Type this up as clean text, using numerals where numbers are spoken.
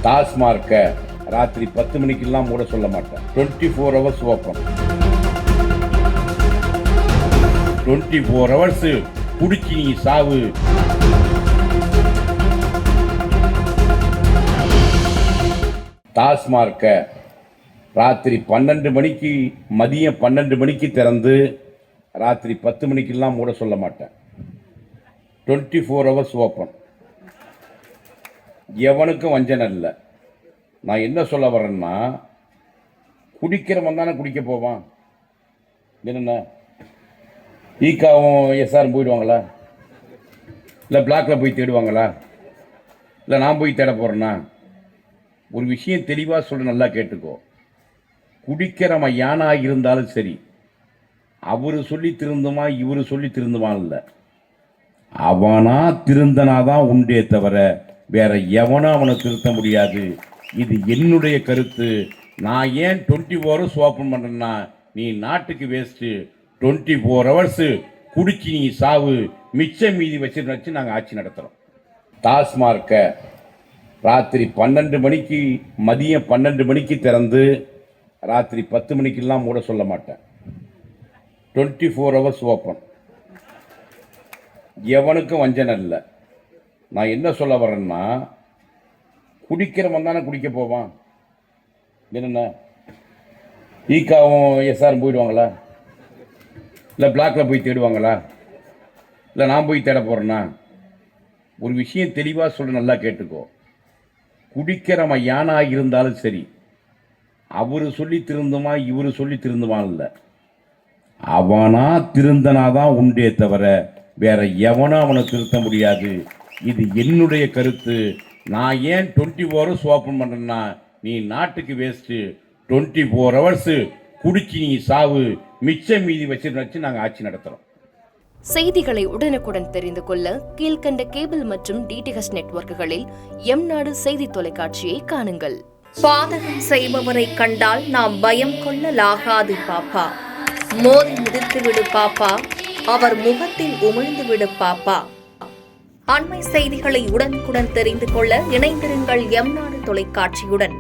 டாஸ்மார்க்கை ராத்திரி 10 மணிக்கெல்லாம் மூட சொல்ல மாட்டேன். 24 hours ஓப்பன். 24 hours குடிச்சு நீ சாவு. டாஸ்மார்க்கை ராத்திரி 12 மணிக்கு மதியம் 12 மணிக்கு திறந்து ராத்திரி 10 மணிக்கெல்லாம் மூட சொல்ல மாட்டேன். 24 hours ஓப்பன். எவனுக்கும் வஞ்சனை இல்லை. நான் என்ன சொல்ல வரேன்னா, குடிக்கிறவன் தானே குடிக்க போவான். என்னென்ன ஈக்காவும் எஸ்ஆரும் போயிடுவாங்களா? இல்லை பிளாக்கில் போய் தேடுவாங்களா? இல்லை நான் போய் தேட போகிறேன்னா? ஒரு விஷயம் தெளிவாக சொல்ல, நல்லா கேட்டுக்கோ. குடிக்கிறவன் யானாக இருந்தாலும் சரி, அவர் சொல்லி திருந்துமா இவர் சொல்லி திருந்துமா இல்லை, அவனா திருந்தனாதான் உண்டே தவிர வேற எவனும் அவனை திருத்த முடியாது. இது என்னுடைய கருத்து. நான் ஏன் 24 hours ஓப்பன் பண்ணுறேன்னா, நீ நாட்டுக்கு வேஸ்ட்டு. 24 hours குடிச்சு நீ சாவு. மிச்சம் மீதி வச்சு நாங்கள் ஆட்சி நடத்துகிறோம். டாஸ்மார்க்கை ராத்திரி 12 மணிக்கு மதியம் 12 மணிக்கு திறந்து ராத்திரி 10 மணிக்கெல்லாம் மூட சொல்ல மாட்டேன். 24 hours ஓப்பன். எவனுக்கும் வஞ்சனை இல்லை. நான் என்ன சொல்ல வரேன்னா, குடிக்கிறவன் தானே குடிக்க போவான். என்னென்ன ஈக்காவும் எஸ்ஆரும் போயிடுவாங்களா? இல்லை பிளாக்கில் போய் தேடுவாங்களா? இல்லை நான் போய் தேட போகிறேன்னா? ஒரு விஷயம் தெளிவாக சொல்ல, நல்லா கேட்டுக்கோ. குடிக்கிறவன் யானாக இருந்தாலும் சரி, அவர் சொல்லி திருந்துமா இவர் சொல்லி திருந்துமா இல்லை, அவனா திருந்தனாதான் உண்டே தவிர வேற எவனும் அவனை திருத்த முடியாது. இது என்னுடைய கருத்து. நான் ஏன் 24 hours ஓப்பன் பண்ணுறேன்னா, நீ நாட்டுக்கு வேஸ்ட்டு. 24 hours குடிச்சு நீ சாவு. மிச்சம் மீதி வச்சு நாங்கள் ஆட்சி நடத்துகிறோம். செய்திகளை உடனுக்குடன் தெரிந்து கொள்ள கீழ்கண்ட கேபிள் மற்றும் டிடிஹெச் நெட்வொர்க்குகளில் எம்நாடு செய்தி தொலைக்காட்சியை காணுங்கள். பாதகம் செய்பவரை கண்டால் நாம் பயம் கொள்ளலாகாது பாப்பா. மோதி மிதித்து விடு பாப்பா, அவர் முகத்தில் உமிழ்ந்து விடு பாப்பா. அண்மை செய்திகளை உடனுக்குடன் தெரிந்து கொள்ள இணைந்திருங்கள் எம்நாடு தொலைக்காட்சியுடன்.